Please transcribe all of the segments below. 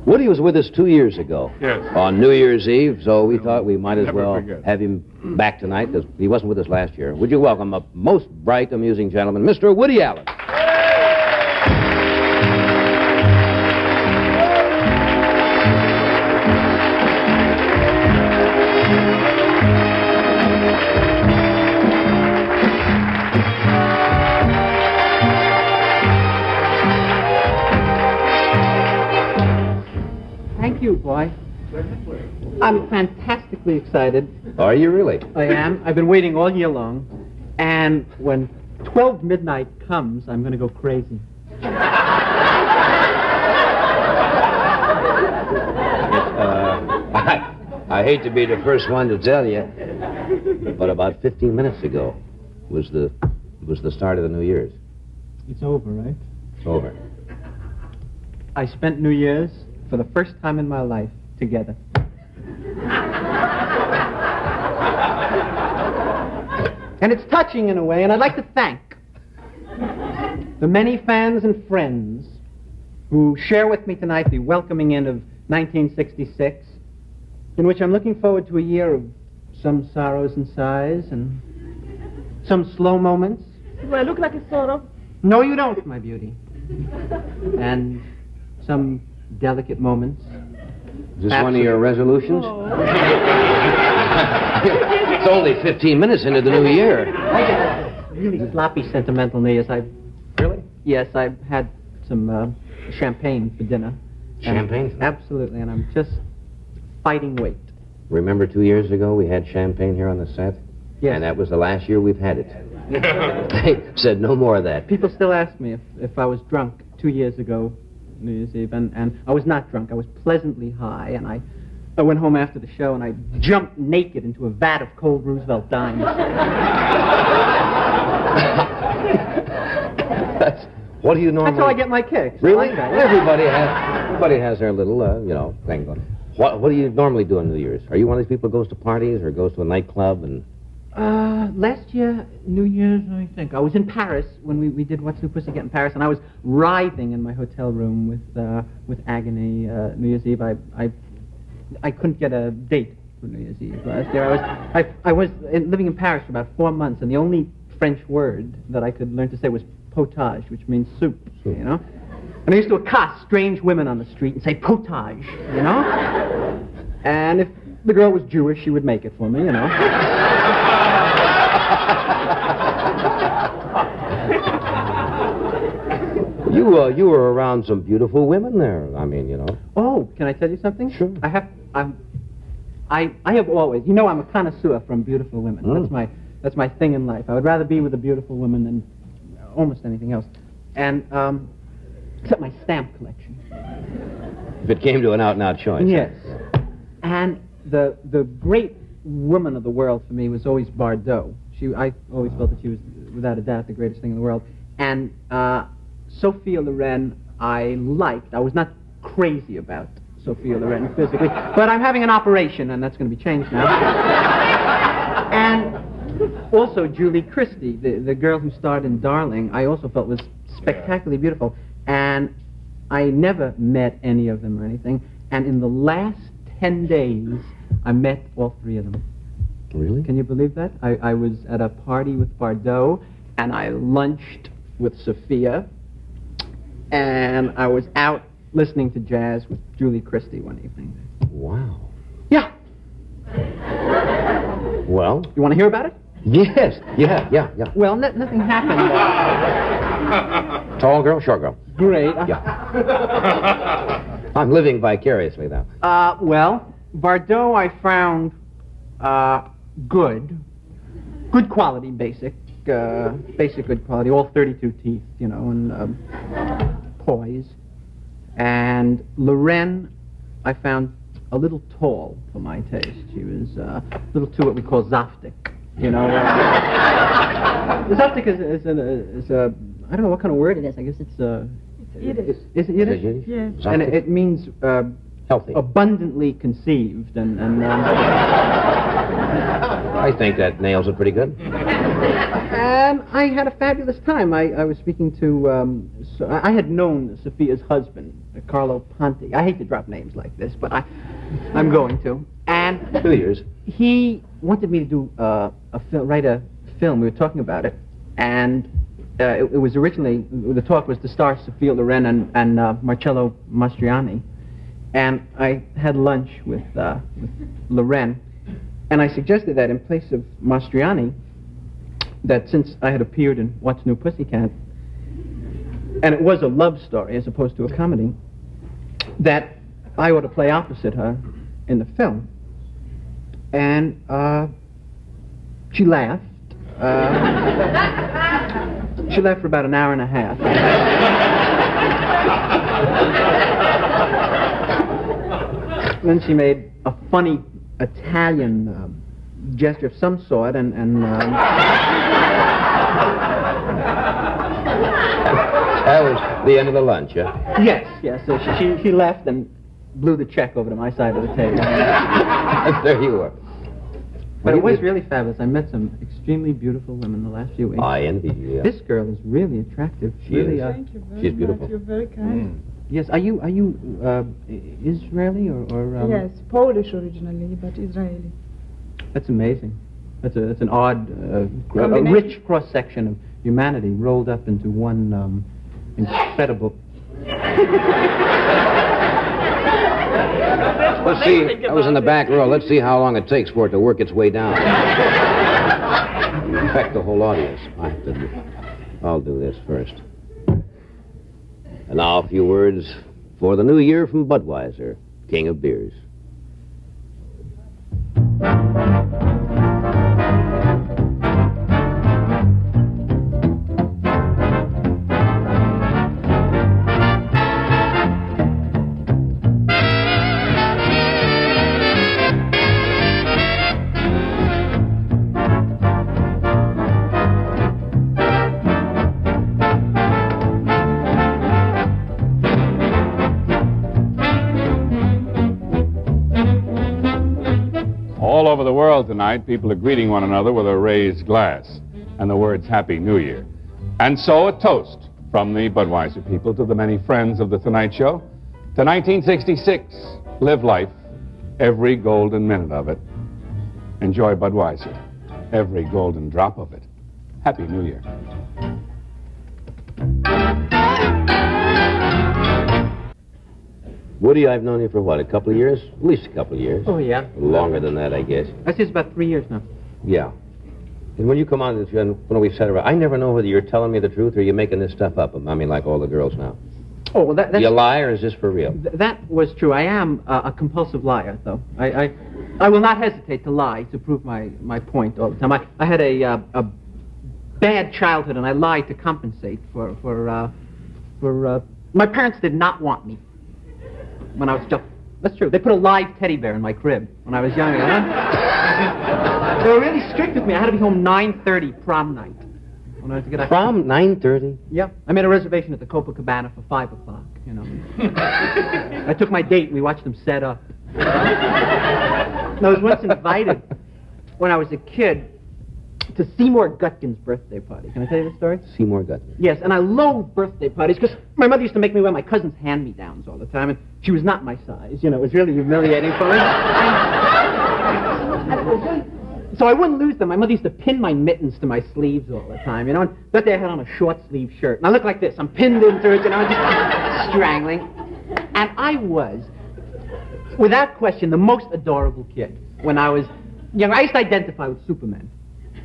Woody was with us 2 years ago. Yes. On New Year's Eve, so we thought we might as Never well forget. have him back tonight, because he wasn't with us last year. Would you welcome a most bright, amusing gentleman, Mr. Woody Allen? Thank you, boy. I'm fantastically excited. Are you really? I am. I've been waiting all year long. And when 12 midnight comes, I'm going to go crazy. I hate to be the first one to tell you, but about 15 minutes ago was the start of the New Year's. It's over, right? It's over. I spent New Year's for the first time in my life together. And it's touching in a way, and I'd like to thank the many fans and friends who share with me tonight the welcoming in of 1966, in which I'm looking forward to a year of some sorrows and sighs and some slow moments. Do I look like a sorrow? No, you don't, my beauty. And some delicate moments. Is this one of your resolutions? Oh. It's only 15 minutes into the new year. I get really sloppy sentimental New Year's. Really? Yes, I've had some champagne for dinner. Champagne? Absolutely, and I'm just fighting weight. Remember 2 years ago we had champagne here on the set? Yes. And that was the last year we've had it. They said no more of that. People still ask me if I was drunk 2 years ago, New Year's Eve, and I was not drunk. I was pleasantly high, and I went home after the show, and I jumped naked into a vat of cold Roosevelt dimes. What do you normally... That's how I get my kicks. Really? I like that, yeah. Everybody has their little, thing going. What do you normally do on New Year's? Are you one of these people who goes to parties or goes to a nightclub and... Last year, New Year's, let me think. I was in Paris when we did What's New Pussycat in Paris, and I was writhing in my hotel room with agony. New Year's Eve, I couldn't get a date for New Year's Eve last year. I was living in Paris for about 4 months, and the only French word that I could learn to say was potage, which means soup, you know? And I used to accost strange women on the street and say potage, you know? And if the girl was Jewish, she would make it for me, you know? You were around some beautiful women there. I mean, you know. Oh, can I tell you something? Sure. I have always, you know, I'm a connoisseur from beautiful women. That's my thing in life. I would rather be with a beautiful woman than almost anything else. And except my stamp collection. If it came to an out-and-out choice. Yes. And the great woman of the world for me was always Bardot. I always felt that she was, without a doubt, the greatest thing in the world. And Sophia Loren I liked. I was not crazy about Sophia Loren physically, but I'm having an operation, and that's going to be changed now. And also Julie Christie, the girl who starred in Darling, I also felt was spectacularly beautiful. And I never met any of them or anything. And in the last 10 days, I met all three of them. Really? Can you believe that? I was at a party with Bardot, and I lunched with Sophia, and I was out listening to jazz with Julie Christie one evening. Wow. Yeah. Well? You want to hear about it? Yes. Yeah. Well, nothing happened. Tall girl, short girl? Great. Yeah. I'm living vicariously now. Well, Bardot I found good quality, basic good quality, all 32 teeth, you know, and poise. And Loren I found a little tall for my taste. She was a little too what we call zaftig, you know. Zaftig is a I don't know what kind of word it is. I guess it's Yiddish. Is it Yiddish? Yeah. And it means healthy. Abundantly conceived, and I I think that nails it pretty good. And I had a fabulous time. I was speaking to, I had known Sophia's husband, Carlo Ponti. I hate to drop names like this, but I'm going to. And 2 years. he wanted me to do write a film. We were talking about it, and it was originally, the talk was to star Sophia Loren and Marcello Mastroianni. And I had lunch with Loren, and I suggested that in place of Mastroianni, that since I had appeared in What's New Pussycat, and it was a love story as opposed to a comedy, that I ought to play opposite her in the film. And she laughed. She laughed for about an hour and a half. Then she made a funny Italian gesture of some sort, and That was the end of the lunch, huh? yes. So she left and blew the check over to my side of the table. There you were. But it was really fabulous. I met some extremely beautiful women the last few weeks. I envy you, yeah. This girl is really attractive. She really, is. Thank you very She's much. beautiful. You're very kind. Yes. Are you Israeli or Yes, Polish originally, but Israeli. That's amazing. That's an odd, a Combination. rich cross section of humanity rolled up into one incredible. Let's see. I was in the back row. Let's see how long it takes for it to work its way down. Affect the whole audience. I'll do this first. And now a few words for the new year from Budweiser, King of Beers. All over the world tonight, people are greeting one another with a raised glass and the words Happy New Year. And so a toast from the Budweiser people to the many friends of The Tonight Show to 1966. Live life, every golden minute of it. Enjoy Budweiser, every golden drop of it. Happy New Year. Woody, I've known you for what, a couple of years? At least a couple of years. Oh yeah. Longer than that, I guess. I say it's about 3 years now. Yeah. And when you come on, when we set around, I never know whether you're telling me the truth or you're making this stuff up. I mean, like all the girls now. Oh well, that's. You lie, or is this for real? That was true. I am a compulsive liar, though. I will not hesitate to lie to prove my point all the time. I had a bad childhood, and I lied to compensate for my parents did not want me when I was just. That's true. They put a live teddy bear in my crib when I was younger. They were really strict with me. I had to be home 9:30 prom night. When I was to get Prom, 9:30? Yep. I made a reservation at the Copacabana for 5 o'clock, you know. I took my date and we watched them set up. And I was once invited, when I was a kid, to Seymour Gutkin's birthday party. Can I tell you the story? Seymour Gutman. Yes, and I loathe birthday parties because my mother used to make me wear my cousin's hand-me-downs all the time, and she was not my size. You know, it was really humiliating for me. So I wouldn't lose them. My mother used to pin my mittens to my sleeves all the time, you know. And that day I had on a short-sleeve shirt, and I looked like this. I'm pinned into it, you know, just strangling. And I was, without question, the most adorable kid when I was young. I used to identify with Superman.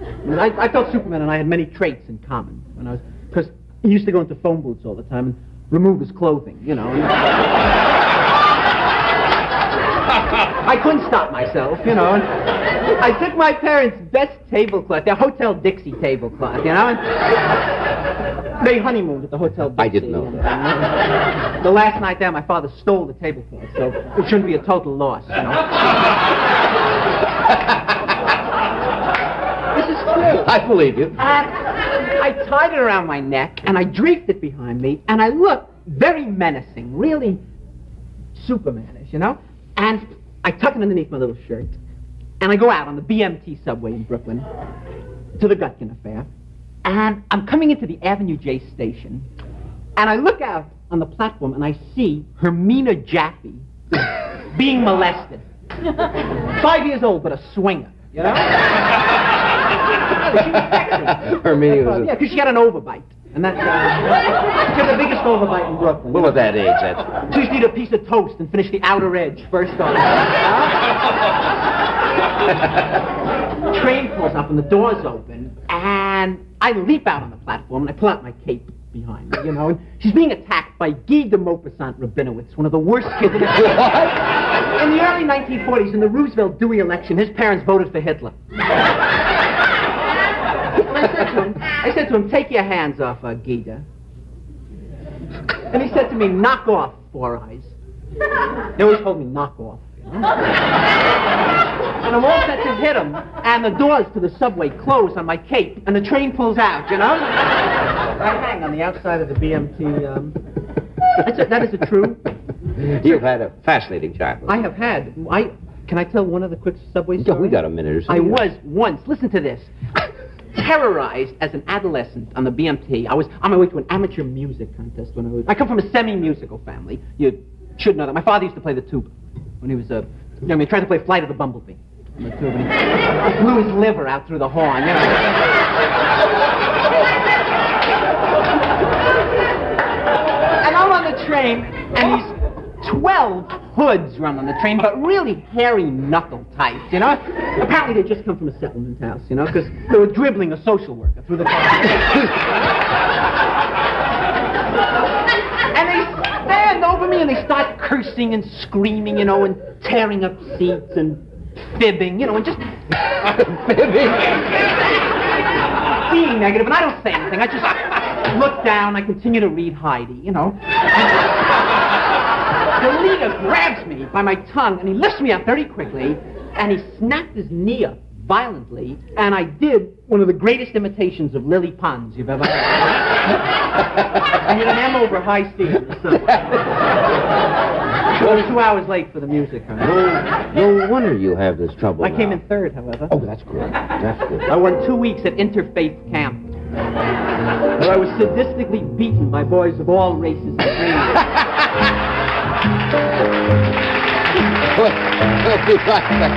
I felt Superman, and I had many traits in common when I was, because he used to go into phone booths all the time and remove his clothing, you know. I couldn't stop myself, you know. And I took my parents' best tablecloth, their Hotel Dixie tablecloth, you know, and they honeymooned at the Hotel Dixie. I didn't know that. The last night there, my father stole the tablecloth, so it shouldn't be a total loss, you know. This is true. I believe you. And I tied it around my neck, and I draped it behind me, and I looked very menacing, really Supermanish, you know? And I tucked it underneath my little shirt, And I go out on the BMT subway in Brooklyn to the Gutkin affair. And I'm coming into the Avenue J station. And I look out on the platform and I see Hermina Jaffe being molested. 5 years old, but a swinger, you know? She was sexy. Hermina was Yeah, because she had an overbite. And that's, she had the biggest overbite in Brooklyn. What was that age? That She used to eat a piece of toast and finish the outer edge first on. Train pulls up and the doors open, and I leap out on the platform and I pull out my cape behind me, you know. And she's being attacked by Guy de Maupassant Rabinowitz, one of the worst kids in the world. In the early 1940s, in the Roosevelt Dewey election, his parents voted for Hitler. I said to him, take your hands off Gita. And he said to me, knock off, Four Eyes. They always told me, knock off. You know? And I'm all set to hit him, and the doors to the subway close on my cape, and the train pulls out, you know? I hang on the outside of the BMT. That is a true. You've had a fascinating childhood. I have had. Can I tell one of the quick subway Yeah, stories? we got a minute or so. I was once, listen to this, terrorized as an adolescent on the BMT. I was on my way to an amateur music contest when I come from a semi-musical family. You should know that. My father used to play the tuba when he was he tried to play Flight of the Bumblebee on the tuba. And he blew his liver out through the horn, you know. And I'm on the train, and these 12 hoods run on the train, but really hairy knuckle types, you know? Apparently they just come from a settlement house, you know, because they were dribbling a social worker through the car. And they stand over me and they start cursing and screaming, you know, and tearing up seats and fibbing, you know, and just... Fibbing? Being negative, and I don't say anything. I just look down, I continue to read Heidi, you know. The leader grabs me by my tongue, and he lifts me up very quickly, and he snapped his knee up violently, and I did one of the greatest imitations of Lily Pons you've ever heard. I hit an M over high C in the subway. I was 2 hours late for the music. No wonder you have this trouble. I came in third, however. Oh, that's good. That's good. I won 2 weeks at interfaith camp, where I was sadistically beaten by boys of all races and creeds. We'll be right back.